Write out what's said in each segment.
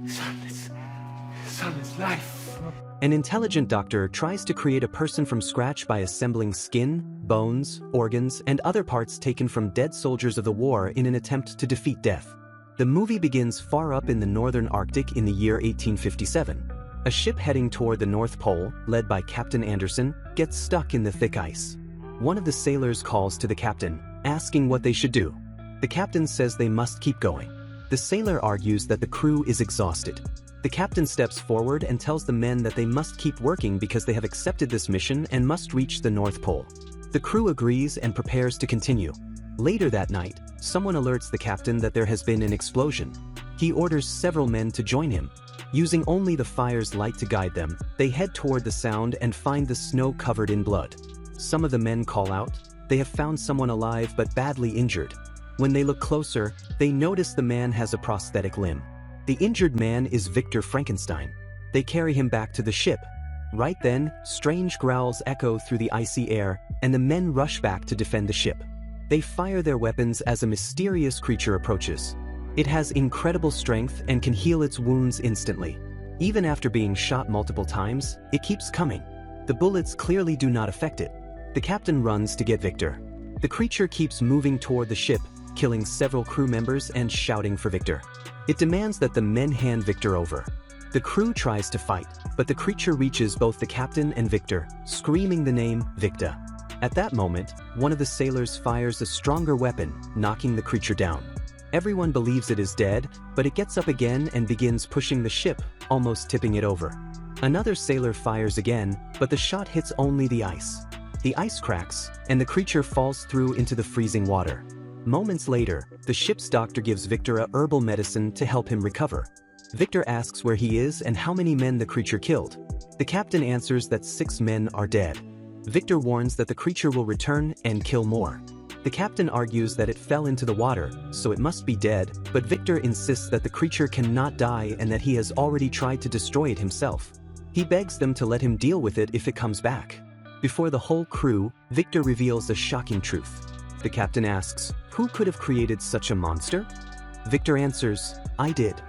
Son is life. An intelligent doctor tries to create a person from scratch by assembling skin, bones, organs, and other parts taken from dead soldiers of the war in an attempt to defeat death. The movie begins far up in the northern Arctic in the year 1857. A ship heading toward the North Pole, led by Captain Anderson, gets stuck in the thick ice. One of the sailors calls to the captain, asking what they should do. The captain says they must keep going. The sailor argues that the crew is exhausted. The captain steps forward and tells the men that they must keep working because they have accepted this mission and must reach the North Pole. The crew agrees and prepares to continue. Later that night, someone alerts the captain that there has been an explosion. He orders several men to join him. Using only the fire's light to guide them, they head toward the sound and find the snow covered in blood. Some of the men call out. They have found someone alive but badly injured. When they look closer, they notice the man has a prosthetic limb. The injured man is Victor Frankenstein. They carry him back to the ship. Right then, strange growls echo through the icy air, and the men rush back to defend the ship. They fire their weapons as a mysterious creature approaches. It has incredible strength and can heal its wounds instantly. Even after being shot multiple times, it keeps coming. The bullets clearly do not affect it. The captain runs to get Victor. The creature keeps moving toward the ship, killing several crew members and shouting for Victor. It demands that the men hand Victor over. The crew tries to fight, but the creature reaches both the captain and Victor, screaming the name Victa. At that moment, one of the sailors fires a stronger weapon, knocking the creature down. Everyone believes it is dead, but it gets up again and begins pushing the ship, almost tipping it over. Another sailor fires again, but the shot hits only the ice. The ice cracks, and the creature falls through into the freezing water. Moments later, the ship's doctor gives Victor a herbal medicine to help him recover. Victor asks where he is and how many men the creature killed. The captain answers that 6 men are dead. Victor warns that the creature will return and kill more. The captain argues that it fell into the water, so it must be dead, but Victor insists that the creature cannot die and that he has already tried to destroy it himself. He begs them to let him deal with it if it comes back. Before the whole crew, Victor reveals a shocking truth. The captain asks, "Who could have created such a monster?" Victor answers, "I did."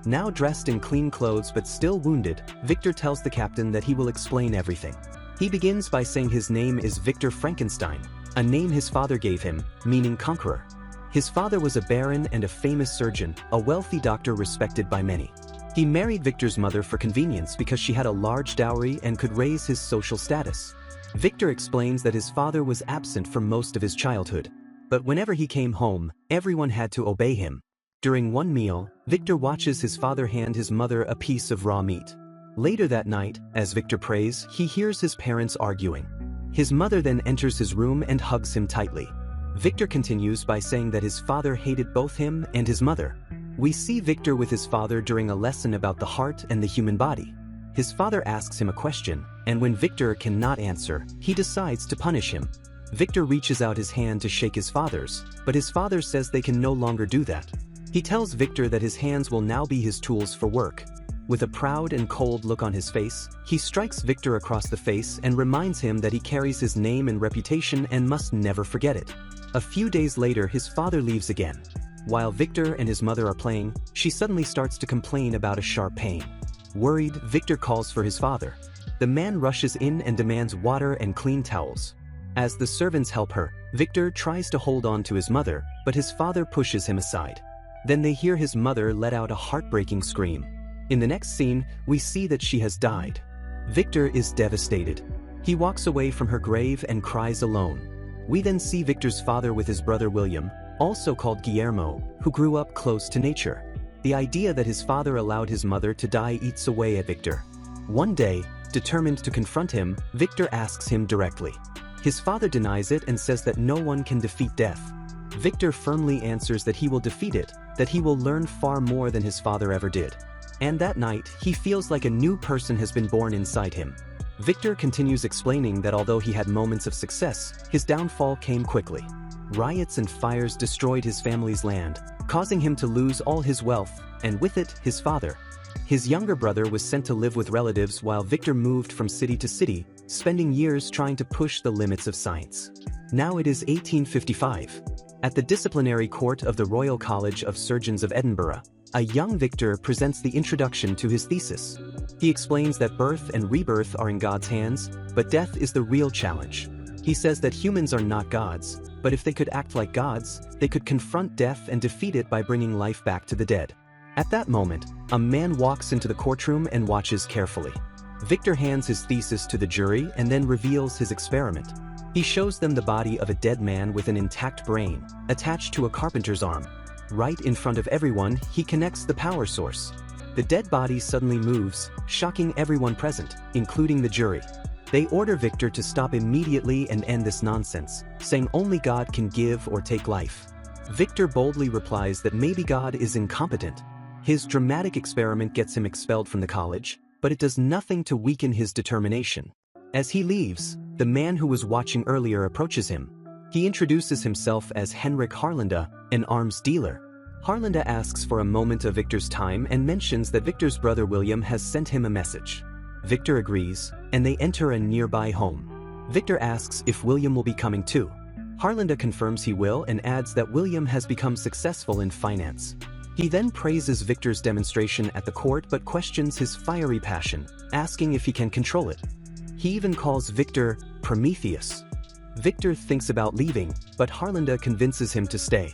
Now dressed in clean clothes but still wounded, Victor tells the captain that he will explain everything. He begins by saying his name is Victor Frankenstein, a name his father gave him, meaning conqueror. His father was a baron and a famous surgeon, a wealthy doctor respected by many. He married Victor's mother for convenience because she had a large dowry and could raise his social status. Victor explains that his father was absent for most of his childhood. But whenever he came home, everyone had to obey him. During one meal, Victor watches his father hand his mother a piece of raw meat. Later that night, as Victor prays, he hears his parents arguing. His mother then enters his room and hugs him tightly. Victor continues by saying that his father hated both him and his mother. We see Victor with his father during a lesson about the heart and the human body. His father asks him a question, and when Victor cannot answer, he decides to punish him. Victor reaches out his hand to shake his father's, but his father says they can no longer do that. He tells Victor that his hands will now be his tools for work. With a proud and cold look on his face, he strikes Victor across the face and reminds him that he carries his name and reputation and must never forget it. A few days later, his father leaves again. While Victor and his mother are playing, she suddenly starts to complain about a sharp pain. Worried, Victor calls for his father. The man rushes in and demands water and clean towels. As the servants help her, Victor tries to hold on to his mother, but his father pushes him aside. Then they hear his mother let out a heartbreaking scream. In the next scene, we see that she has died. Victor is devastated. He walks away from her grave and cries alone. We then see Victor's father with his brother William, also called Guillermo, who grew up close to nature. The idea that his father allowed his mother to die eats away at Victor. One day, determined to confront him, Victor asks him directly. His father denies it and says that no one can defeat death. Victor firmly answers that he will defeat it, that he will learn far more than his father ever did. And that night, he feels like a new person has been born inside him. Victor continues explaining that although he had moments of success, his downfall came quickly. Riots and fires destroyed his family's land, causing him to lose all his wealth, and with it, his father. His younger brother was sent to live with relatives while Victor moved from city to city, spending years trying to push the limits of science. Now it is 1855. At the disciplinary court of the Royal College of Surgeons of Edinburgh, a young Victor presents the introduction to his thesis. He explains that birth and rebirth are in God's hands, but death is the real challenge. He says that humans are not gods, but if they could act like gods, they could confront death and defeat it by bringing life back to the dead. At that moment, a man walks into the courtroom and watches carefully. Victor hands his thesis to the jury and then reveals his experiment. He shows them the body of a dead man with an intact brain, attached to a carpenter's arm. Right in front of everyone, he connects the power source. The dead body suddenly moves, shocking everyone present, including the jury. They order Victor to stop immediately and end this nonsense, saying only God can give or take life. Victor boldly replies that maybe God is incompetent. His dramatic experiment gets him expelled from the college, but it does nothing to weaken his determination. As he leaves, the man who was watching earlier approaches him. He introduces himself as Henrik Harlanda, an arms dealer. Harlanda asks for a moment of Victor's time and mentions that Victor's brother William has sent him a message. Victor agrees, and they enter a nearby home. Victor asks if William will be coming too. Harlanda confirms he will and adds that William has become successful in finance. He then praises Victor's demonstration at the court but questions his fiery passion, asking if he can control it. He even calls Victor Prometheus. Victor thinks about leaving, but Harlanda convinces him to stay.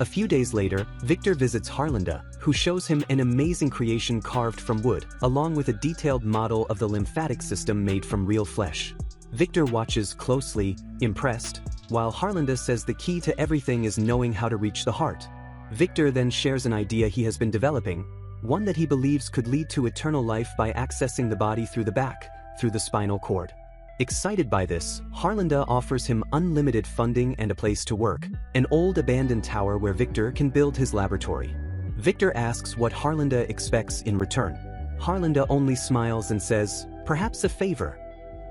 A few days later, Victor visits Harlanda, who shows him an amazing creation carved from wood, along with a detailed model of the lymphatic system made from real flesh. Victor watches closely, impressed, while Harlanda says the key to everything is knowing how to reach the heart. Victor then shares an idea he has been developing, one that he believes could lead to eternal life by accessing the body through the back, through the spinal cord. Excited by this, Harlanda offers him unlimited funding and a place to work, an old abandoned tower where Victor can build his laboratory. Victor asks what Harlanda expects in return. Harlanda only smiles and says, "Perhaps a favor."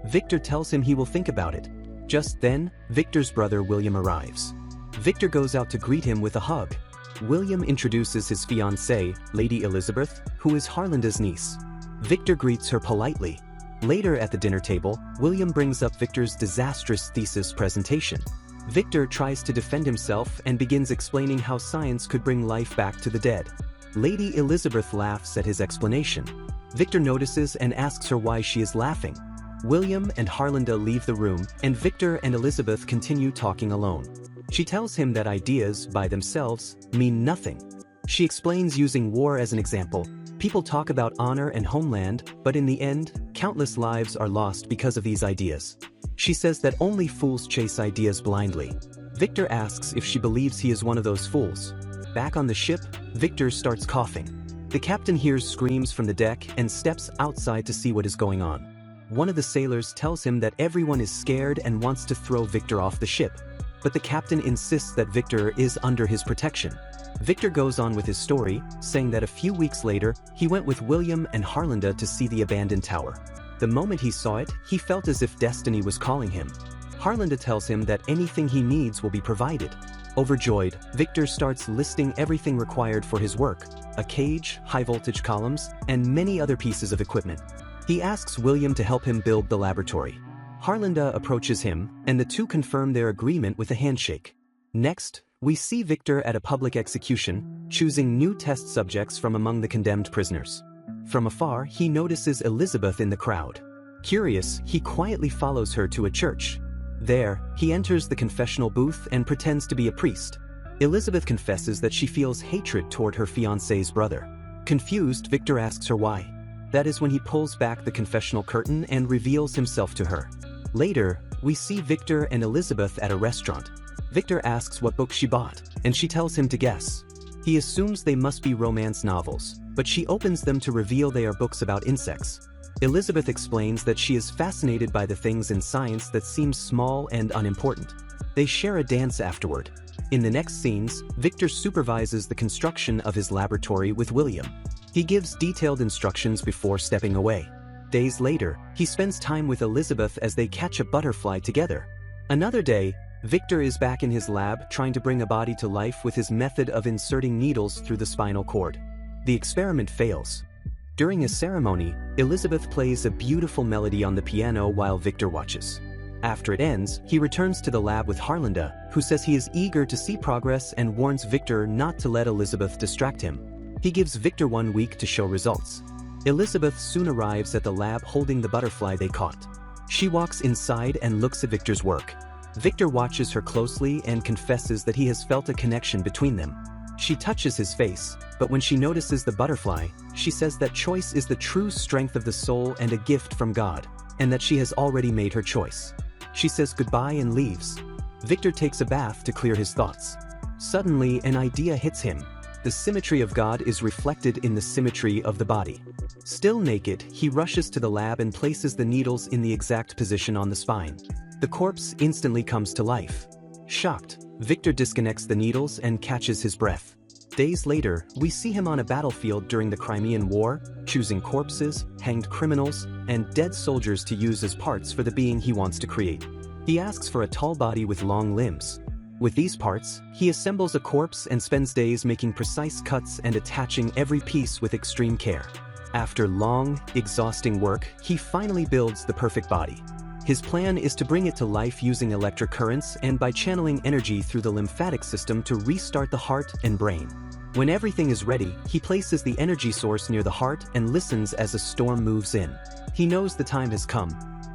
Victor tells him he will think about it. Just then, Victor's brother William arrives. Victor goes out to greet him with a hug. William introduces his fiancée, Lady Elizabeth, who is Harlanda's niece. Victor greets her politely. Later at the dinner table, William brings up Victor's disastrous thesis presentation. Victor tries to defend himself and begins explaining how science could bring life back to the dead. Lady Elizabeth laughs at his explanation. Victor notices and asks her why she is laughing. William and Harlanda leave the room, and Victor and Elizabeth continue talking alone. She tells him that ideas, by themselves, mean nothing. She explains using war as an example. People talk about honor and homeland, but in the end, countless lives are lost because of these ideas. She says that only fools chase ideas blindly. Victor asks if she believes he is one of those fools. Back on the ship, Victor starts coughing. The captain hears screams from the deck and steps outside to see what is going on. One of the sailors tells him that everyone is scared and wants to throw Victor off the ship, but the captain insists that Victor is under his protection. Victor goes on with his story, saying that a few weeks later, he went with William and Harlanda to see the abandoned tower. The moment he saw it, he felt as if destiny was calling him. Harlanda tells him that anything he needs will be provided. Overjoyed, Victor starts listing everything required for his work: a cage, high-voltage columns, and many other pieces of equipment. He asks William to help him build the laboratory. Harlanda approaches him, and the two confirm their agreement with a handshake. Next, we see Victor at a public execution, choosing new test subjects from among the condemned prisoners. From afar, he notices Elizabeth in the crowd. Curious, he quietly follows her to a church. There, he enters the confessional booth and pretends to be a priest. Elizabeth confesses that she feels hatred toward her fiancé's brother. Confused, Victor asks her why. That is when he pulls back the confessional curtain and reveals himself to her. Later, we see Victor and Elizabeth at a restaurant. Victor asks what book she bought, and she tells him to guess. He assumes they must be romance novels, but she opens them to reveal they are books about insects. Elizabeth explains that she is fascinated by the things in science that seem small and unimportant. They share a dance afterward. In the next scenes, Victor supervises the construction of his laboratory with William. He gives detailed instructions before stepping away. Days later, he spends time with Elizabeth as they catch a butterfly together. Another day, Victor is back in his lab trying to bring a body to life with his method of inserting needles through the spinal cord. The experiment fails. During a ceremony, Elizabeth plays a beautiful melody on the piano while Victor watches. After it ends, he returns to the lab with Harlanda, who says he is eager to see progress and warns Victor not to let Elizabeth distract him. He gives Victor 1 week to show results. Elizabeth soon arrives at the lab holding the butterfly they caught. She walks inside and looks at Victor's work. Victor watches her closely and confesses that he has felt a connection between them. She touches his face, but when she notices the butterfly, she says that choice is the true strength of the soul and a gift from God, and that she has already made her choice. She says goodbye and leaves. Victor takes a bath to clear his thoughts. Suddenly, an idea hits him. The symmetry of God is reflected in the symmetry of the body. Still naked, he rushes to the lab and places the needles in the exact position on the spine. The corpse instantly comes to life. Shocked, Victor disconnects the needles and catches his breath. Days later, we see him on a battlefield during the Crimean War, choosing corpses, hanged criminals, and dead soldiers to use as parts for the being he wants to create. He asks for a tall body with long limbs. With these parts, he assembles a corpse and spends days making precise cuts and attaching every piece with extreme care. After long, exhausting work, he finally builds the perfect body. His plan is to bring it to life using electric currents and by channeling energy through the lymphatic system to restart the heart and brain. When everything is ready, he places the energy source near the heart and listens as a storm moves in. He knows the time has come.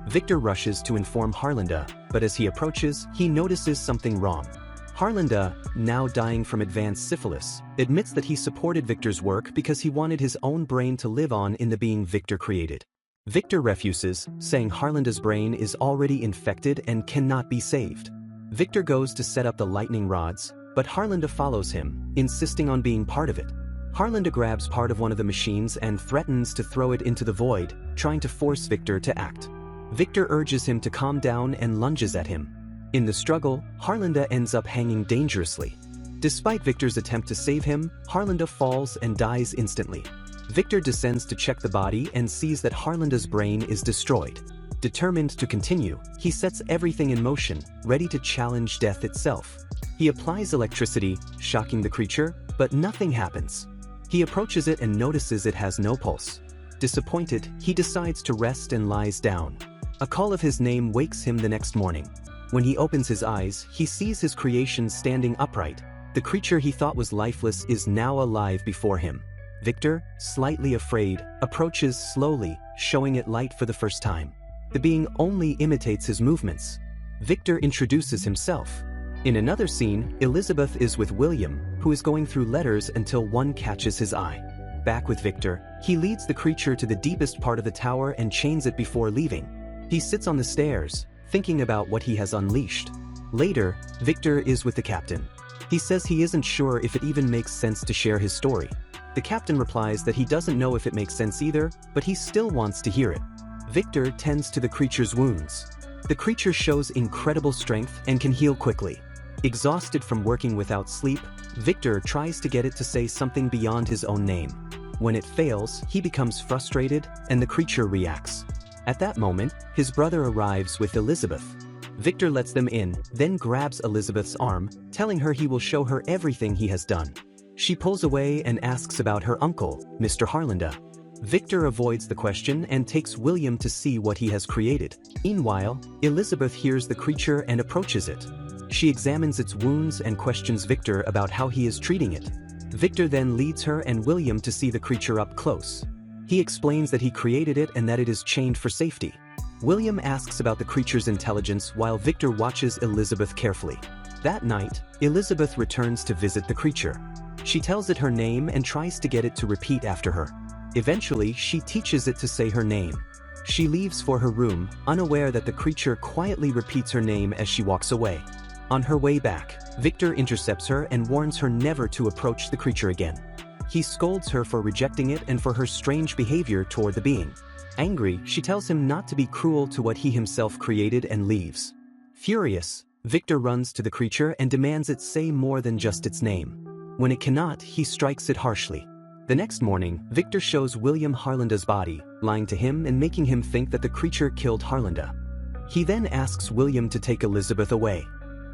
Victor rushes to inform Harlinda, but as he approaches, he notices something wrong. Harlinda, now dying from advanced syphilis, admits that he supported Victor's work because he wanted his own brain to live on in the being Victor created. Victor refuses, saying Harlinda's brain is already infected and cannot be saved. Victor goes to set up the lightning rods, but Harlinda follows him, insisting on being part of it. Harlinda grabs part of one of the machines and threatens to throw it into the void, trying to force Victor to act. Victor urges him to calm down and lunges at him. In the struggle, Harlinda ends up hanging dangerously. Despite Victor's attempt to save him, Harlinda falls and dies instantly. Victor descends to check the body and sees that Harlinda's brain is destroyed. Determined to continue, he sets everything in motion, ready to challenge death itself. He applies electricity, shocking the creature, but nothing happens. He approaches it and notices it has no pulse. Disappointed, he decides to rest and lies down. A call of his name wakes him the next morning. When he opens his eyes, he sees his creation standing upright. The creature he thought was lifeless is now alive before him. Victor, slightly afraid, approaches slowly, showing it light for the first time. The being only imitates his movements. Victor introduces himself. In another scene, Elizabeth is with William, who is going through letters until one catches his eye. Back with Victor, he leads the creature to the deepest part of the tower and chains it before leaving. He sits on the stairs, thinking about what he has unleashed. Later, Victor is with the captain. He says he isn't sure if it even makes sense to share his story. The captain replies that he doesn't know if it makes sense either, but he still wants to hear it. Victor tends to the creature's wounds. The creature shows incredible strength and can heal quickly. Exhausted from working without sleep, Victor tries to get it to say something beyond his own name. When it fails, he becomes frustrated, and the creature reacts. At that moment, his brother arrives with Elizabeth. Victor lets them in, then grabs Elizabeth's arm, telling her he will show her everything he has done. She pulls away and asks about her uncle, Mr. Harlinda. Victor avoids the question and takes William to see what he has created. Meanwhile, Elizabeth hears the creature and approaches it. She examines its wounds and questions Victor about how he is treating it. Victor then leads her and William to see the creature up close. He explains that he created it and that it is chained for safety. William asks about the creature's intelligence while Victor watches Elizabeth carefully. That night, Elizabeth returns to visit the creature. She tells it her name and tries to get it to repeat after her. Eventually, she teaches it to say her name. She leaves for her room, unaware that the creature quietly repeats her name as she walks away. On her way back, Victor intercepts her and warns her never to approach the creature again. He scolds her for rejecting it and for her strange behavior toward the being. Angry, she tells him not to be cruel to what he himself created and leaves. Furious, Victor runs to the creature and demands it say more than just its name. When it cannot, he strikes it harshly. The next morning, Victor shows William Harlinda's body, lying to him and making him think that the creature killed Harlinda. He then asks William to take Elizabeth away.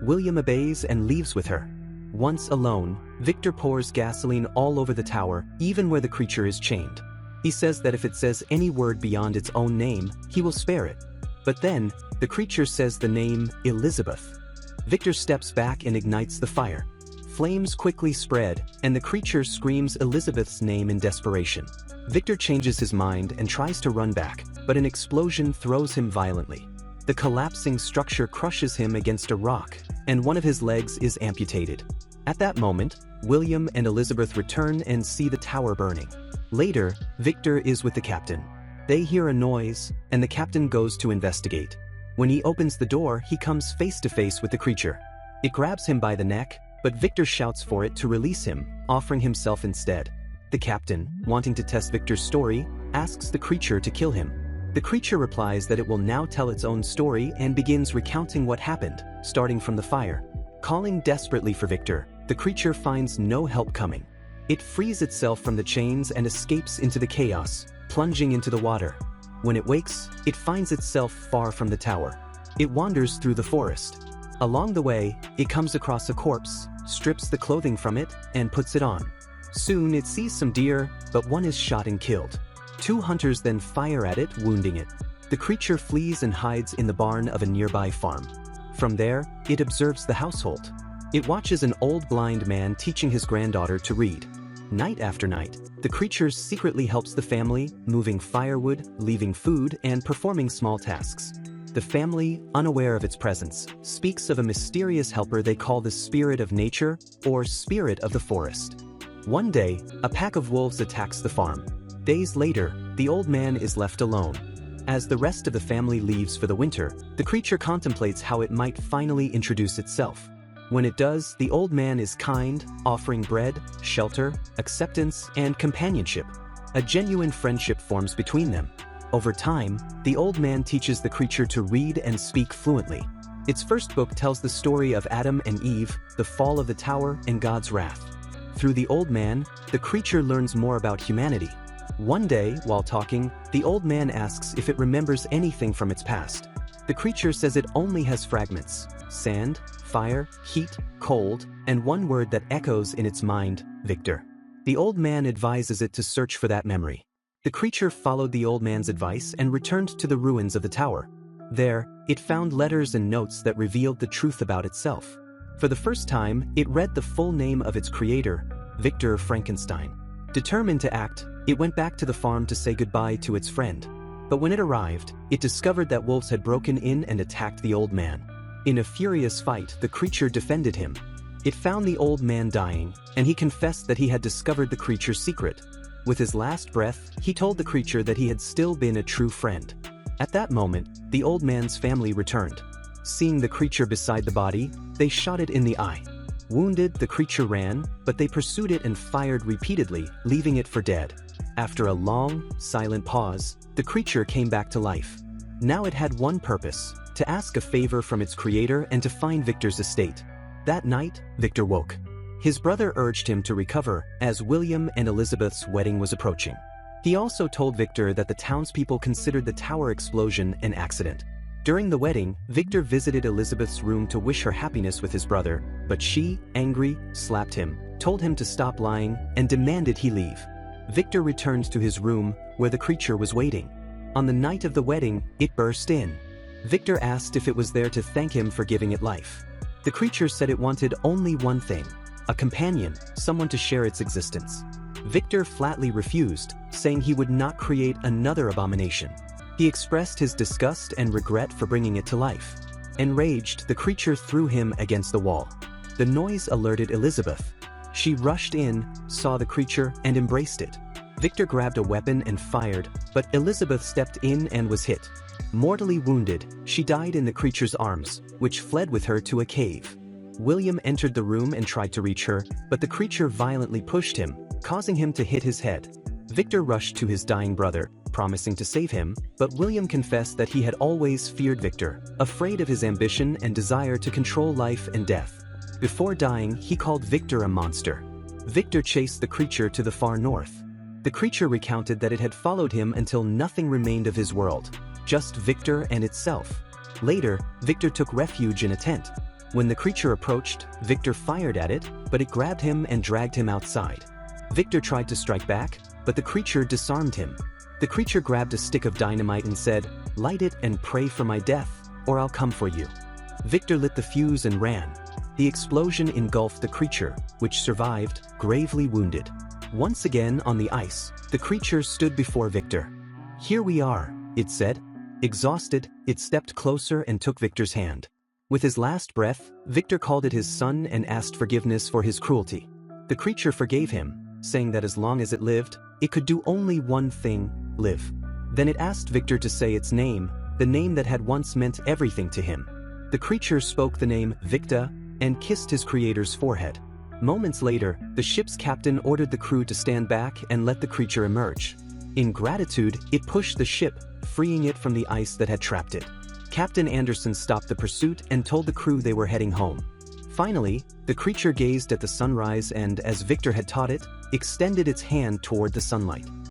William obeys and leaves with her. Once alone, Victor pours gasoline all over the tower, even where the creature is chained. He says that if it says any word beyond its own name, he will spare it. But then, the creature says the name Elizabeth. Victor steps back and ignites the fire. Flames quickly spread, and the creature screams Elizabeth's name in desperation. Victor changes his mind and tries to run back, but an explosion throws him violently. The collapsing structure crushes him against a rock, and one of his legs is amputated. At that moment, William and Elizabeth return and see the tower burning. Later, Victor is with the captain. They hear a noise, and the captain goes to investigate. When he opens the door, he comes face to face with the creature. It grabs him by the neck, but Victor shouts for it to release him, offering himself instead. The captain, wanting to test Victor's story, asks the creature to kill him. The creature replies that it will now tell its own story and begins recounting what happened, starting from the fire. Calling desperately for Victor, the creature finds no help coming. It frees itself from the chains and escapes into the chaos, plunging into the water. When it wakes, it finds itself far from the tower. It wanders through the forest. Along the way, it comes across a corpse, strips the clothing from it, and puts it on. Soon it sees some deer, but one is shot and killed. 2 hunters then fire at it, wounding it. The creature flees and hides in the barn of a nearby farm. From there, it observes the household. It watches an old blind man teaching his granddaughter to read. Night after night, the creature secretly helps the family, moving firewood, leaving food, and performing small tasks. The family, unaware of its presence, speaks of a mysterious helper they call the spirit of nature or spirit of the forest. One day, a pack of wolves attacks the farm. Days later, the old man is left alone. As the rest of the family leaves for the winter, the creature contemplates how it might finally introduce itself. When it does, the old man is kind, offering bread, shelter, acceptance, and companionship. A genuine friendship forms between them. Over time, the old man teaches the creature to read and speak fluently. Its first book tells the story of Adam and Eve, the fall of the tower, and God's wrath. Through the old man, the creature learns more about humanity. One day, while talking, the old man asks if it remembers anything from its past. The creature says it only has fragments: sand, fire, heat, cold, and one word that echoes in its mind: Victor. The old man advises it to search for that memory. The creature followed the old man's advice and returned to the ruins of the tower. There, it found letters and notes that revealed the truth about itself. For the first time, it read the full name of its creator, Victor Frankenstein. Determined to act, it went back to the farm to say goodbye to its friend. But when it arrived, it discovered that wolves had broken in and attacked the old man. In a furious fight, the creature defended him. It found the old man dying, and he confessed that he had discovered the creature's secret. With his last breath, he told the creature that he had still been a true friend. At that moment, the old man's family returned. Seeing the creature beside the body, they shot it in the eye. Wounded, the creature ran, but they pursued it and fired repeatedly, leaving it for dead. After a long, silent pause, the creature came back to life. Now it had one purpose: to ask a favor from its creator and to find Victor's estate. That night, Victor woke. His brother urged him to recover, as William and Elizabeth's wedding was approaching. He also told Victor that the townspeople considered the tower explosion an accident. During the wedding, Victor visited Elizabeth's room to wish her happiness with his brother, but she, angry, slapped him, told him to stop lying, and demanded he leave. Victor returned to his room, where the creature was waiting. On the night of the wedding, it burst in. Victor asked if it was there to thank him for giving it life. The creature said it wanted only one thing: a companion, someone to share its existence. Victor flatly refused, saying he would not create another abomination. He expressed his disgust and regret for bringing it to life. Enraged, the creature threw him against the wall. The noise alerted Elizabeth. She rushed in, saw the creature, and embraced it. Victor grabbed a weapon and fired, but Elizabeth stepped in and was hit. Mortally wounded, she died in the creature's arms, which fled with her to a cave. William entered the room and tried to reach her, but the creature violently pushed him, causing him to hit his head. Victor rushed to his dying brother, promising to save him, but William confessed that he had always feared Victor, afraid of his ambition and desire to control life and death. Before dying, he called Victor a monster. Victor chased the creature to the far north. The creature recounted that it had followed him until nothing remained of his world, just Victor and itself. Later, Victor took refuge in a tent. When the creature approached, Victor fired at it, but it grabbed him and dragged him outside. Victor tried to strike back, but the creature disarmed him. The creature grabbed a stick of dynamite and said, "Light it and pray for my death, or I'll come for you." Victor lit the fuse and ran. The explosion engulfed the creature, which survived, gravely wounded. Once again on the ice, the creature stood before Victor. "Here we are," it said. Exhausted, it stepped closer and took Victor's hand. With his last breath, Victor called it his son and asked forgiveness for his cruelty. The creature forgave him, saying that as long as it lived, it could do only one thing: live. Then it asked Victor to say its name, the name that had once meant everything to him. The creature spoke the name Victor and kissed his creator's forehead. Moments later, the ship's captain ordered the crew to stand back and let the creature emerge. In gratitude, it pushed the ship, freeing it from the ice that had trapped it. Captain Anderson stopped the pursuit and told the crew they were heading home. Finally, the creature gazed at the sunrise and, as Victor had taught it, extended its hand toward the sunlight.